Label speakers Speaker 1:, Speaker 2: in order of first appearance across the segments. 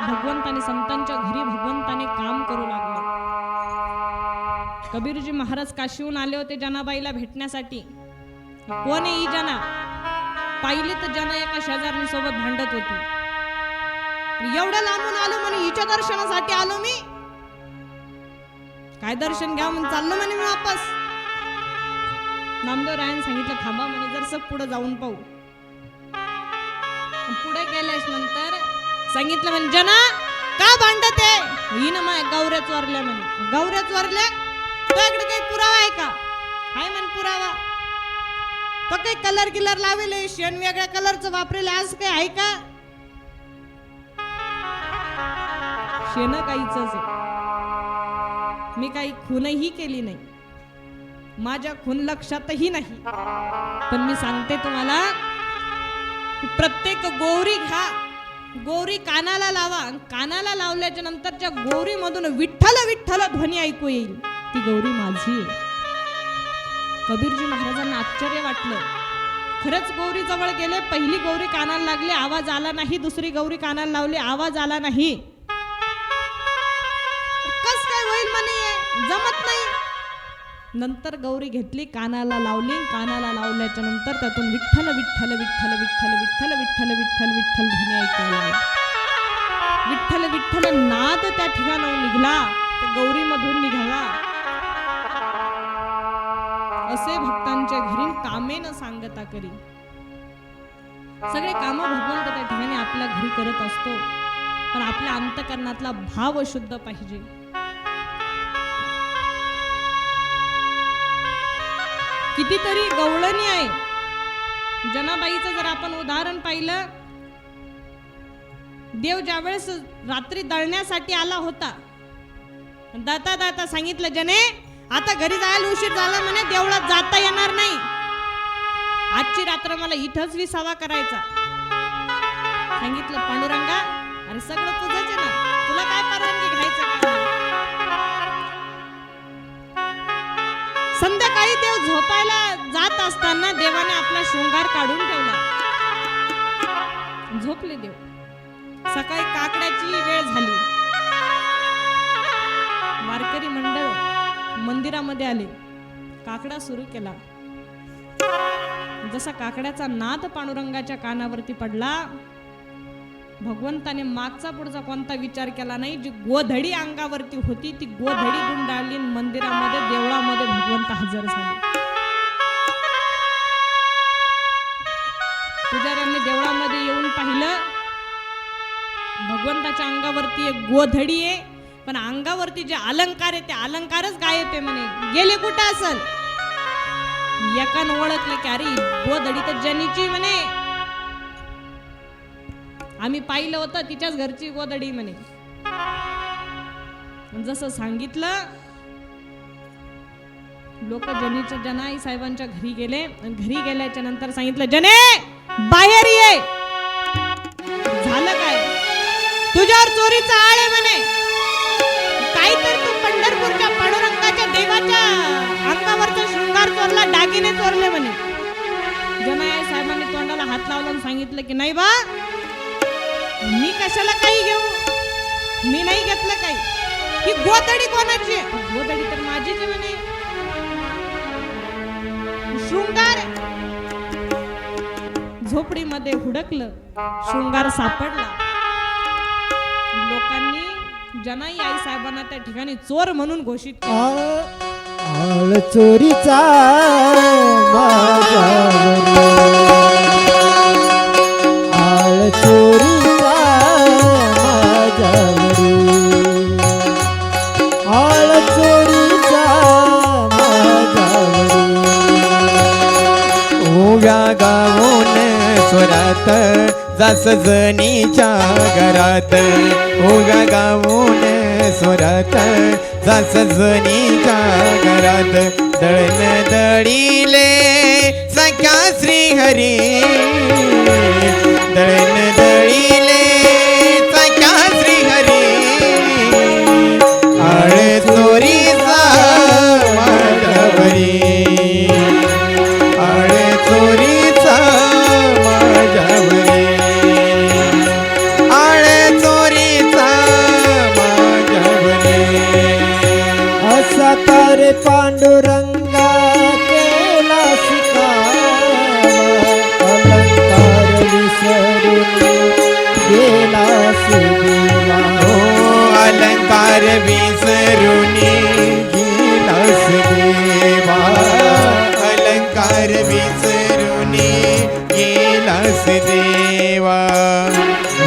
Speaker 1: भगवंताने संतांच्या घरी भगवंताने काम करू लागलं. कबीरजी महाराज काशीहून आले होते जनाबाईला भेटण्यासाठी. कोण आहे ही जना? पाहिली तर जना एका शेजारणी सोबत भांडत होती. एवढ्या लांबून आलो म्हणे, हिच्या दर्शनासाठी आलो मी. काय दर्शन घ्या म्हणून चाललो म्हणे मी वापस. नामदेव रायाने सांगितलं थांबा म्हणे, जर सब पुढे जाऊन पाहू. पुढे गेल्यास नंतर सांगितलं म्हणे, जना का भांडत आहे? हिन माय गौऱ्या चोरल्या म्हणे. गौऱ्या चोरल्या? तुझ्याकडे काही पुरावा आहे का? हाय म्हण पुरावा. तो काही कलर गिलर लावले, शेण वेगळ्या कलरचं वापरेले, आज काही आहे का? शेण काहीच आहे. मी काही खूनही केली नाही, माझ्या खून लक्षातही नाही. पण मी सांगते तुम्हाला, प्रत्येक गौरी घ्या, गौरी कानाला लावा. कानाला लावल्याच्या नंतरच्या गौरी मधून विठ्ठल विठ्ठल ध्वनी ऐकू येईल, ती गौरी माझी आहे. कबीरजी महाराजांना आश्चर्य वाटलं. खरंच गौरी जवळ गेले, पहिली गौरी कानाला लागली, आवाज आला नाही. दुसरी गौरी कानाला लावली, आवाज आला नाही. कस काय होईल म्हणे, जमत नाही. नंतर गौरी घेतली, कानाला लावली. कानाला लावल्याच्या नंतर त्यातून विठ्ठल विठ्ठल विठ्ठल विठ्ठल विठ्ठल विठ्ठल विठ्ठल विठ्ठल ध्वनी ऐकायला आला. विठ्ठल विठ्ठल नाद त्या ठिकाणाहून निघाला, त्या गौरी मधून निघाला. असे भक्तांच्या घरी कामे न सांगता करी. सगळे काम भगवंत त्या ठिकाणी आपल्या घरी करत असतो, पण आपल्या अंतकरणातला भाव शुद्ध पाहिजे. कितीतरी गवळणी आहे. जनाबाईचं जर आपण उदाहरण पाहिलं, देव ज्यावेळेस रात्री दळण्यासाठी आला होता, दाता दाता सांगितलं, जने आता घरी जायला उशीर झाला म्हणे, देवळात जाता येणार नाही. आजची रात्र मला इथंच विसावा करायचा. सांगितलं, पांडुरंगा अरे सगळं तुझंच आहे ना, तुला काय परवानगी घ्यायचं का? संध्याकाळी देव झोपायला जात असताना देवाने आपला शृंगार काढून ठेवला. झोपले देव. सकाळी काकड्याची वेळ झाली. वारकरी मंडळ मंदिरामध्ये आले. काकडा सुरू केला. जसा काकड्याचा नाद पांडुरंगाच्या कानावरती पडला, भगवंताने मागचा पुढचा कोणता विचार केला नाही. जी गोधडी अंगावरती होती ती गोधडी गुंडाळली. मंदिरामध्ये देवळामध्ये भगवंत हजर झाले. पुजाऱ्यांनी देवळामध्ये येऊन पाहिलं, भगवंताच्या अंगावरती एक गोधडी आहे, पण अंगावरती जे अलंकार आहे ते अलंकारच गायब आहे म्हणे. गेले कुठं असल? एकानं ओळखले की अरे गोधडी तर जनीची म्हणे, आम्ही पाहिलं होतं तिच्याच घरची गोधडी म्हणे. जसं सांगितलं, लोक जनीच्या जनाई साहेबांच्या घरी गेले. घरी गेल्याच्या नंतर सांगितलं, जने बाहेर ये. झालं काय? तुझ्यावर चोरीचा आळ आहे म्हणे. काय तर तू पंढरपूरच्या पांडुरंगाच्या देवाच्या अंगावरचा शृंगार चोरला, दागिने चोरले म्हणे. जनाई साहेबांनी तोंडाला हात लावला आणि सांगितलं की नाही बा, मी कशाला काही घेऊ, मी नाही घेतलं काही. ही गोधडी कोणाची? गोधडी तर माझीच आहे म्हणे. शृंगार झोपडीमध्ये हुडकलं, शृंगार सापडला. लोकांनी जनाई आई साहेबांना त्या ठिकाणी चोर म्हणून घोषित केलं.
Speaker 2: आळ चोरीचा आळ चोरीचा माझ्यावरी, आळ चोरीचा माझ्यावरी. ओव्या गावून स्वरात जास जनीच्या घरात, ओव्या गावून स्वरात जास जनीच्या घरात. दळण दळीले सख्या श्रीहरी, दळण दळीले सख्या श्रीहरी. आळ चोरीचा माझ्यावरी, आळ चोरीचा माझ्यावरी, आळ चोरीचा
Speaker 3: गेलास देवा
Speaker 2: हो अलंकार विसरून गेलास देवा अलंकार विसरून गेलास देवा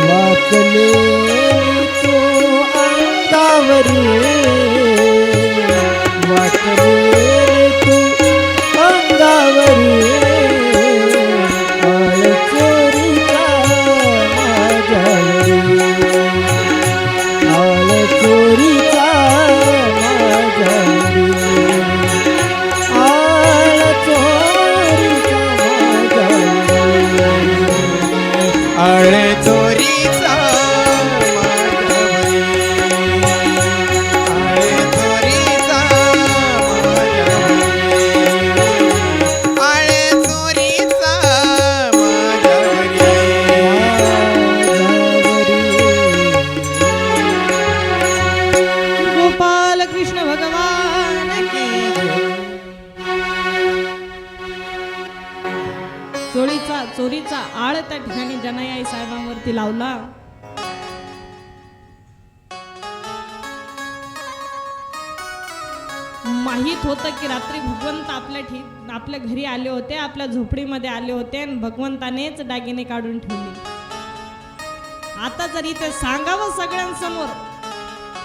Speaker 3: वाकले तू अंगावरी वाकले तू अंगावरी आळ चोरीचा माझ्यावरी आळ चोरीचा माझ्यावरी आळ चोरीचा माझ्यावरी
Speaker 2: आळ चोरीचा माझ्यावरी आळ चोरीचा माझ्यावरी आळ चोरीचा माझ्यावरी
Speaker 1: गोपाल कृष्ण भगवान की चोरीचा आळ त्या ठिकाणी जनाई साहेबांवरती लावला. माहित होतं की रात्री भगवंत आपल्या घरी आले होते, आपल्या झोपडीमध्ये आले होते आणि भगवंतानेच दागिने काढून ठेवले. आता जर इथे सांगावं सगळ्यांसमोर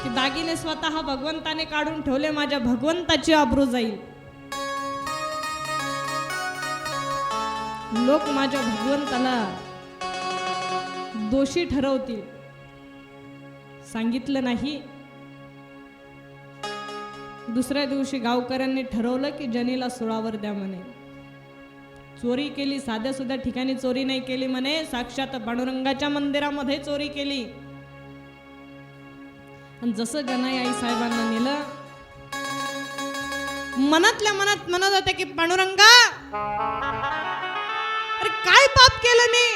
Speaker 1: की दागिने स्वतः भगवंताने काढून ठेवले, माझ्या भगवंताची आबरू जाईल. लोक माझ्या भगवंताला दोषी ठरवतील. सांगितलं नाही. दुसऱ्या दिवशी गावकऱ्यांनी ठरवलं की जनीला सुळावर द्या म्हणे. चोरी केली, साध्या सुद्धा ठिकाणी चोरी नाही केली म्हणे, साक्षात पांडुरंगाच्या मंदिरामध्ये चोरी केली. आणि जसं जनाई आई साहेबांना नेलं, मनातल्या मनात म्हणत होते की पांडुरंगा अरे काय पाप केलं मी,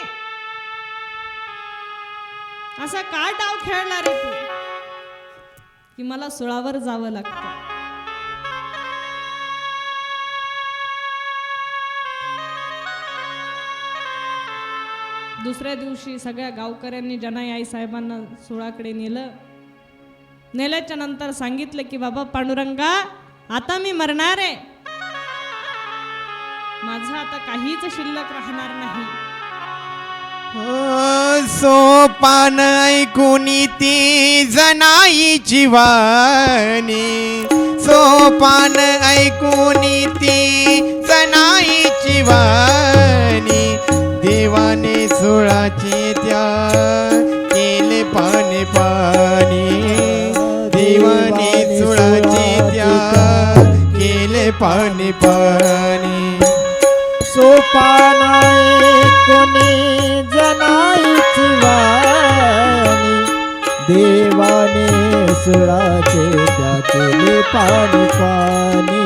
Speaker 1: असा काय डाव खेळला रे तू की मला सुळावर जावं लागतं. दुसऱ्या दिवशी सगळ्या गावकऱ्यांनी जनाई आई साहेबांना सुळाकडे नेल्याच्या नंतर सांगितलं की बाबा पांडुरंगा आता मी मरणार आहे, माझं आता काहीच शिल्लक राहणार नाही.
Speaker 2: सोपान ऐकून ती जनाईची वाणी सोपान ऐकून ती जनाईची वाणी देवाने सुळाचे त्या केले पाणी पाणी देवाने सुळाचे त्या केले पाणी पाणी
Speaker 3: सोपानाए कोणी जनाईची वाणी देवाने सुळाचे त्या केले पाणी पाणी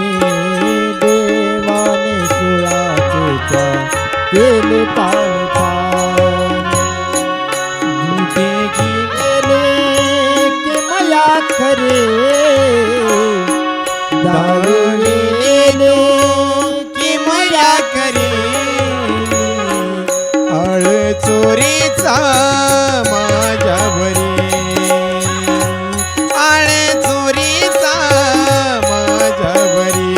Speaker 3: देवाने सुळाचे त्या केले पाणी पाणी झुके गेले की मया खरे दारुले
Speaker 2: की मया करे आळ चोरीचा माझ्यावरी आळ चोरीचा माझ्यावरी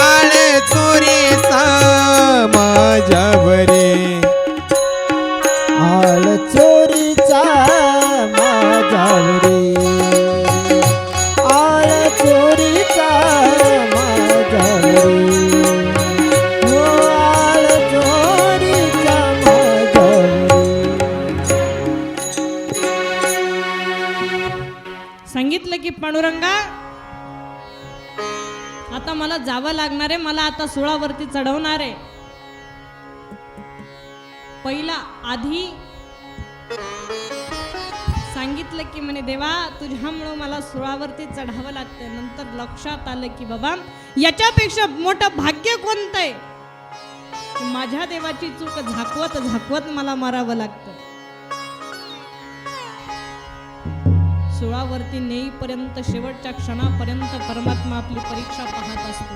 Speaker 2: आळ चोरीचा माझ्यावरी
Speaker 3: आळ चोरीचा माझ्यावरी आळ चोरीचा माझ्यावरी हो आळ चोरीचा माझ्यावरी.
Speaker 1: सांगितलं की पांडुरंगा आता मला जावं लागणार आहे, मला आता सुळावरती चढवणार आहे. पहिला आधी सांगितलं की म्हणे देवा तुझ्यामुळं मला सुळावरती चढावं लागतं. नंतर लक्षात आलं की बाबा याच्यापेक्षा मोठं भाग्य कोणतं आहे की माझ्या देवाची चूक झाकवत झाकवत मला मारावं लागतं. सुळावरती नेईपर्यंत शेवटच्या क्षणापर्यंत परमात्मा आपली परीक्षा पाहत असतो.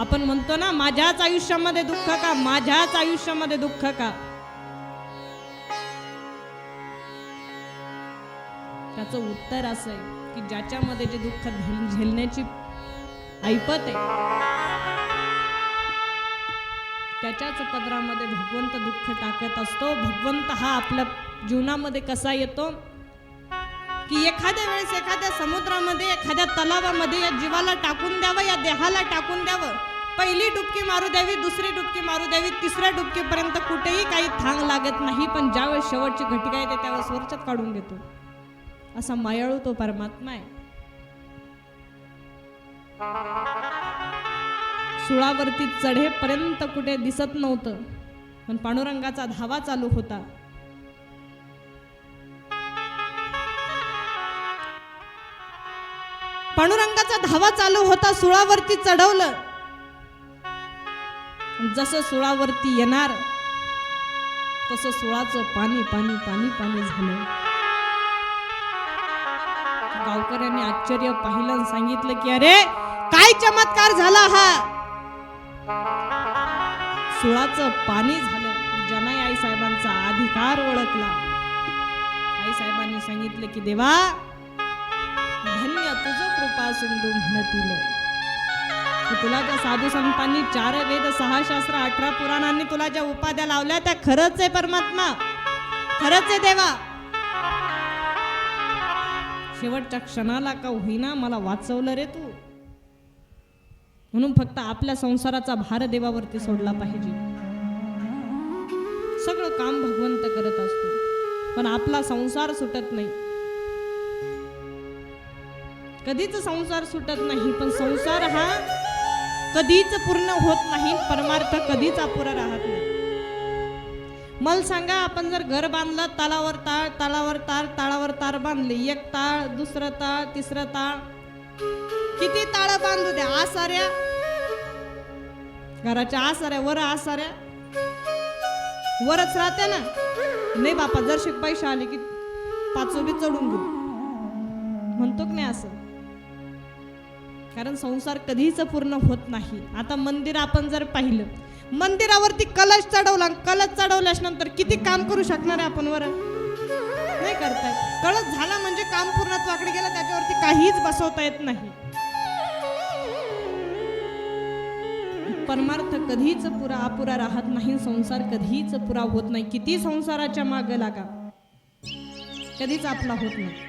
Speaker 1: आपण म्हणतो ना माझ्याच आयुष्यामध्ये दुःख का, माझ्याच आयुष्यामध्ये दुःख का. त्याचं उत्तर असं आहे की ज्याच्यामध्ये जे दुःख झेलण्याची ऐपत आहे त्याच्याच पदरामध्ये भगवंत दुःख टाकत असतो. भगवंत हा आपल्या जीवनामध्ये कसा येतो की एखाद्या वेळेस एखाद्या समुद्रामध्ये एखाद्या तलावामध्ये या जीवाला टाकून द्यावं, या देहाला टाकून द्यावं. पहिली डुबकी मारू द्यावी, दुसरी डुबकी मारू द्यावी, तिसऱ्या डुबकीपर्यंत कुठेही काही थांग लागत नाही. पण ज्यावेळेस शेवटची घटिका येते त्यावेळेस वरच्यात काढून देतो. असा मायाळू तो परमात्मा आहे. सुळावरती चढेपर्यंत कुठे दिसत नव्हतं, पण पांडुरंगाचा धावा चालू होता. पांडुरंगाचा धावा चालू होता. सुळावरती चढवलं. जसं सुळावरती येणार तसं सुळाचं पाणी पाणी पाणी पाणी झालं. गावकऱ्यांनी आश्चर्य पाहिलं आणि सांगितलं की अरे काय चमत्कार झाला हा. सुळाचं पाणी झालं. जनाई आई साहेबांचा अधिकार ओळखला. आई साहेबांनी सांगितलं की देवा धन्य तुझं कृपा सिंधू म्हणतील की तुला त्या साधू संतांनी 4 वेद 6 शास्त्र 18 पुराणांनी तुला ज्या उपाध्या लावल्या त्या खरंच आहे परमात्मा, खरंच आहे देवा. शेवटच्या क्षणाला का होईना मला वाचवलं रे तू. म्हणून फक्त आपल्या संसाराचा भार देवावरती सोडला पाहिजे. सगळं काम भगवंत करत असतो पण आपला संसार सुटत नाही. कधीच संसार सुटत नाही, पण संसार हा कधीच पूर्ण होत नाही. परमार्थ कधीच अपुरा राहत नाही. मला सांगा, आपण जर घर बांधलं, तालावर ताळ तालावर ताळ ताळावर तार बांधले, एक ताळ दुसरं ताळ तिसरं ताळ, किती ताळ बांधू द्या, आसाऱ्या घराच्या आसाऱ्या वर आसाऱ्या वरच राहते ना. नाही बापा जर पैसे आले की 5 बी चढून घेऊ म्हणतो की नाही असं. कारण संसार कधीच पूर्ण होत नाही. आता मंदिर आपण जर पाहिलं, मंदिरावरती कलश चढवला, कलश चढवल्यास नंतर किती काम करू शकणार आहे आपण वर? नाही करताय. कलश झाला म्हणजे काम पूर्णत्वाकडे गेलं, त्याच्यावरती काहीच बसवता येत नाही. परमार्थ कधीच पुरा अपुरा राहत नाही. संसार कधीच पुरा होत नाही. किती संसाराच्या मागे लागा, कधीच आपला होत नाही.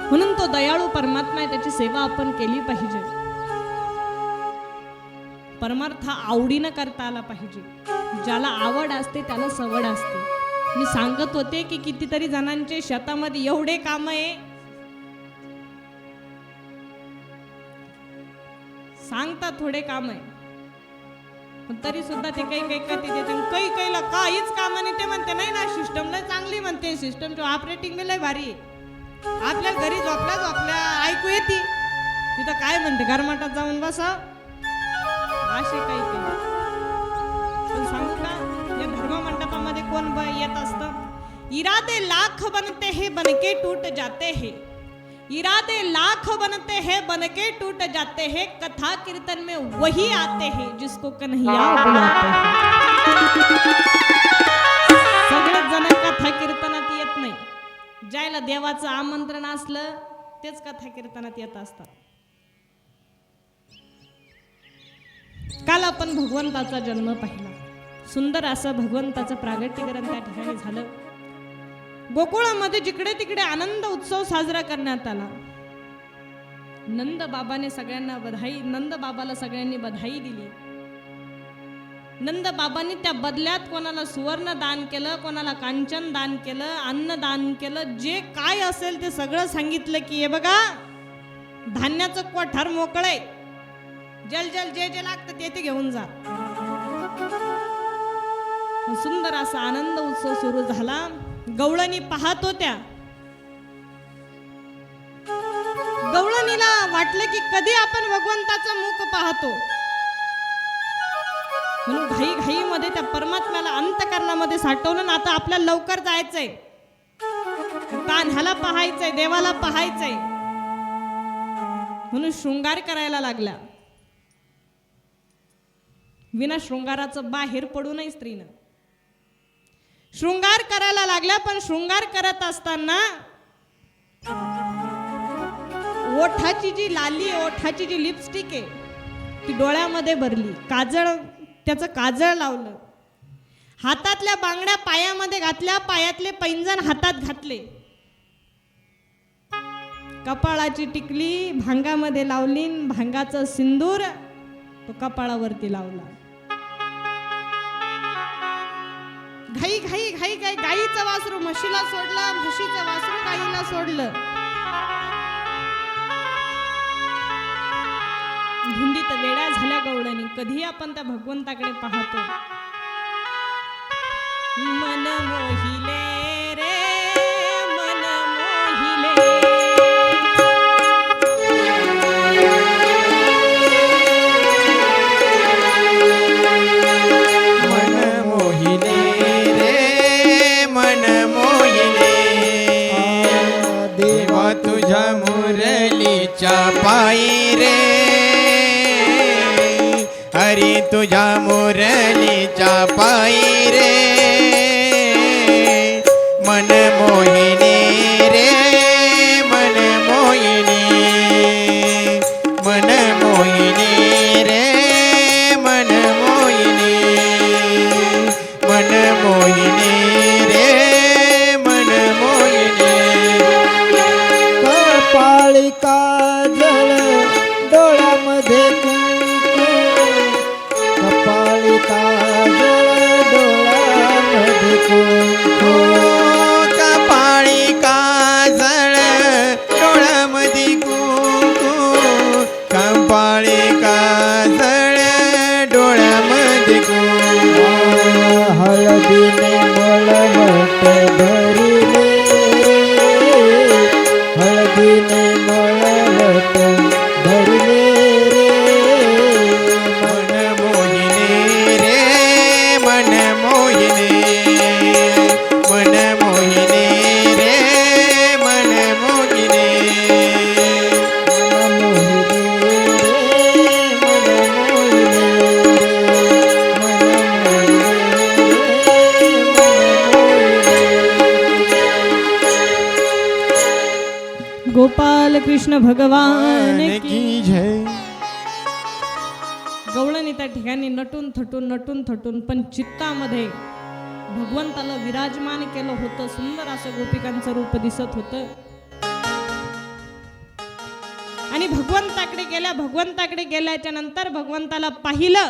Speaker 1: म्हणून तो दयाळू परमात्मा आहे, त्याची सेवा आपण केली पाहिजे. परमार्थ आवडीनं करता आला पाहिजे. ज्याला आवड असते त्याला सवड असते. मी सांगत होते की कितीतरी जणांचे शेतामध्ये एवढे काम आहे, सांगता थोडे काम आहे पण तरी सुद्धा ते काही काहीला काहीच काम नाही. ते म्हणते नाही ना सिस्टम लय चांगली म्हणते, सिस्टमची ऑपरेटिंग बी लय भारी आहे. आपल्या घरी झोपल्या ऐकू येते तिथं काय म्हणते, घरमाटात जाऊन बसा असे काही केलं. पण सांगू का, या धर्म मंडपामध्ये कोण येत असतं? इरादे लाख बनते हैं बनके टूट जाते हैं, इरादे लाख बनते हैं बनके टूट जाते हैं, कथा कीर्तन में वही आते हैं जिसको कन्हैया बुलाते हैं. सगळे जण कथा कीर्तनात येत नाही. ज्याला देवाचं आमंत्रण असलं तेच कथा कीर्तनात येत असतात. काल आपण भगवंताचा जन्म पाहिला. सुंदर असं भगवंताचं प्रागट्यकरण त्या ठिकाणी झालं. गोकुळामध्ये जिकडे तिकडे आनंद उत्सव साजरा करण्यात आला. नंद बाबाने सगळ्यांना बधाई, नंद बाबाला सगळ्यांनी बधाई दिली. नंद बाबांनी त्या बदल्यात कोणाला सुवर्ण दान केलं, कोणाला कांचन दान केलं, अन्न दान केलं. जे काय असेल ते सगळं सांगितलं की हे बघा धान्याचं कोठार मोकळे, जल जल जे जे लागतं ते घेऊन जा. सुंदर असा आनंद उत्सव सुरू झाला. गवळणी पाहत होत्या. गवळणीला वाटलं की कधी आपण भगवंताचं मुख पाहतो. म्हणून घाई घाई मध्ये त्या परमात्म्याला अंतकरणामध्ये साठवलं. आता आपल्याला लवकर जायचंय, कान्हाला पाहायचंय, देवाला पाहायचंय. म्हणून शृंगार करायला लागला. विना शृंगाराचं बाहेर पडू नये स्त्रीनं. शृंगार करायला लागल्या, पण शृंगार करत असताना ओठाची जी लाली, ओठाची जी लिपस्टिक आहे ती डोळ्यामध्ये भरली, त्याचं काजळ लावलं, हातातल्या बांगड्या पायामध्ये घातल्या, पायातले पैंजण हातात घातले, कपाळाची टिकली भांगामध्ये लावली, भांगाचं सिंदूर तो कपाळावरती लावला. घाई घाई घाई घाई गाईचं वासरू म्हशीला सोडलं, म्हशीचं वासरू गाईला सोडलं. धुंदीत वेड्या झाल्या गवळणी. कधी आपण त्या भगवंताकडे पाहतो. मन मोहिले रे मन मोहिले,
Speaker 2: मन मोहिले रे मन मोहिले, देवा तुझ्या मुरलीच्या पायी रे, हरी तुझ्या मुरलीच्या पायी रे, मन मोहिनी रे मन मोहिनी, मन मोहिनी रे मन मोहिनी, मन मोहिनी रे मन मोहिनी.
Speaker 3: कपाळी काजळ डोळ्यामध्ये कुंकू, कपाळी काजळ डोळ्यामध्ये कुंकू,
Speaker 2: कपाळी काजळ डोळ्यामध्ये कुंकू, कपाळी काजळ डोळ्यामध्ये कुंकू,
Speaker 3: हळदीने मळवट भरिले, हळदीने मळवट भरिले रे,
Speaker 2: मन मोहिनी रे मन मोहिनी, मन मोहिनी रे मन मोहिनी,
Speaker 3: मन मोहिनी रे मन मोहिनी, मन मोहिनी.
Speaker 1: गोपाल कृष्ण भगवान की.
Speaker 2: की जय.
Speaker 1: गवळणी त्या ठिकाणी नटून थटून पण चित्तामध्ये भगवंताला विराजमान केलं होतं. सुंदर असं गोपिकांचं रूप दिसत होतं. आणि भगवंताकडे गेल्याच्या नंतर भगवंताला पाहिलं.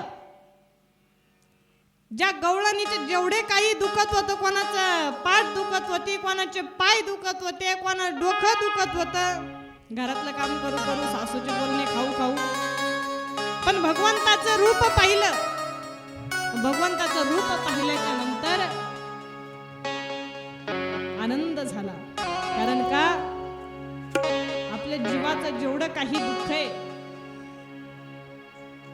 Speaker 1: ज्या गवळणीचे जेवढे काही दुखत होतं, कोणाचं पाठ दुखत होती, कोणाचे पाय दुखत होते, कोणा डोकं दुखत होतं, घरातलं काम करू करू, सासूचे बोलणे खाऊ खाऊ, पण भगवंताचं रूप पाहिलं. भगवंताचं रूप पाहिल्याच्या नंतर आनंद झाला. कारण का आपल्या जीवाचं जेवढं काही दुःख आहे,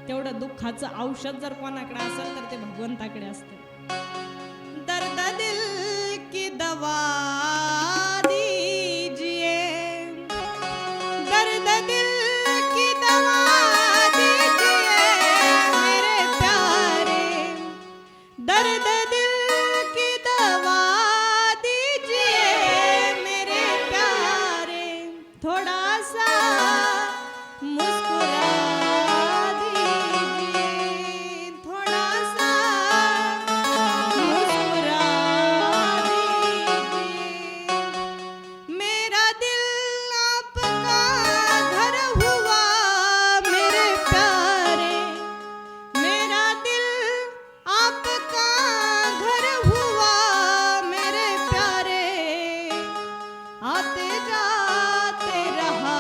Speaker 1: तेवढं दुःखाचं औषध जर कोणाकडे असेल तर ते भगवंताकडे असतं. दर्द दिल की दवा दीजिए, दर्द दिल की दवा दीजिए मेरे प्यारे, दर्द दिल की दवा दीजिए मेरे प्यारे, थोड़ा सा मुस्कुरा दीजिए, थोड़ा सा मुस्कुरा दीजिए, मेरा दिल आपका घर हुआ मेरे प्यारे, मेरा दिल आपका घर हुआ मेरे प्यारे, आते जाते रहा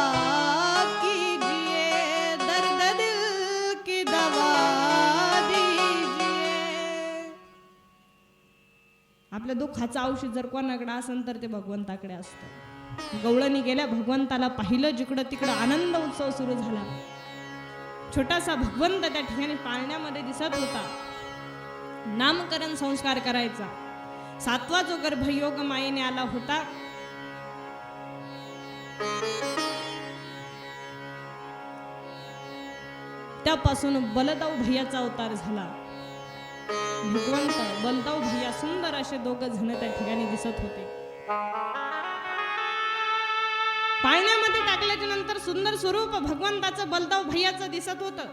Speaker 1: कीजिए, दर्द दिल की दवा दीजिए. आपल्या दुःखाचं औषध जर कोणाकडे असेल तर ते भगवंताकडे असतं. गवळणी गेल्या, भगवंताला पाहिलं. जिकडं तिकडं आनंद उत्सव सुरू झाला. छोटासा भगवंत त्या ठिकाणी पाळण्यामध्ये दिसत होता. नामकरण संस्कार करायचा. 7वा जो गर्भयोग मायेने आला होता, त्यापासून बलदाऊ भैयाचा अवतार झाला. भगवंत बलदाव भैया सुंदर असे दोघं जण त्या ठिकाणी दिसत होते. पाळण्यामध्ये टाकल्याच्या नंतर सुंदर स्वरूप भगवंताचं बलदाव भैयाचं दिसत होतं.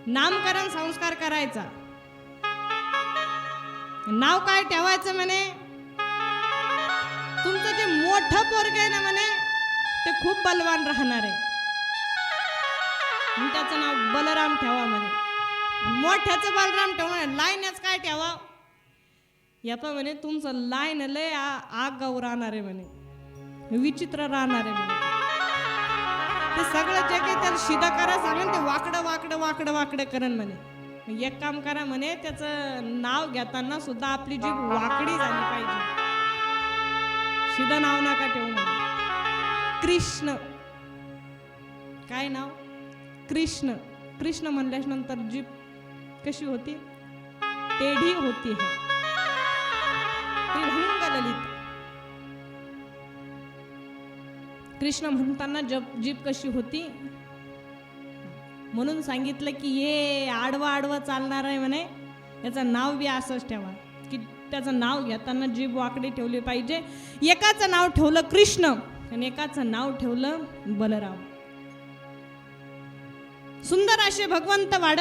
Speaker 1: नामकरण संस्कार करायचा. नाव काय ठेवायचं म्हणे, तुमचं जे मोठं पोरग आहे ना म्हणे ते खूप बलवान राहणार आहे, त्याचं नाव बलराम ठेवा म्हणे. मोठ्याचं बलराम ठेवा म्हणे. लाईनच काय ठेवा या पण म्हणे, तुमचं लाईन लय आगाऊ राहणार आहे म्हणे, विचित्र राहणार आहे म्हणे. ते सगळं जे काही त्याला शिदा करा सांगेन ते वाकडं वाकडं वाकडं वाकडं करण म्हणे. एक काम करा म्हणे, त्याचं नाव घेताना सुद्धा आपली जीभ वाकडी झाली पाहिजे, शिदा नाव नका ठेवू म्हणे. कृष्ण काय नाव, कृष्ण. कृष्ण म्हणल्याच नंतर जीभ कशी होती, टेढ़ी होती है, त्रिभंग ललित. कृष्ण म्हणताना जीभ कशी होती, म्हणून सांगितलं की हे आडवा आडवा चालणार आहे म्हणे, याचं नाव बी असंच ठेवा की त्याचं नाव घेताना जीभ वाकडी ठेवली पाहिजे. एकाचं नाव ठेवलं कृष्ण आणि एकाचं नाव ठेवलं बलराम. सुंदर असे भगवंत वाढत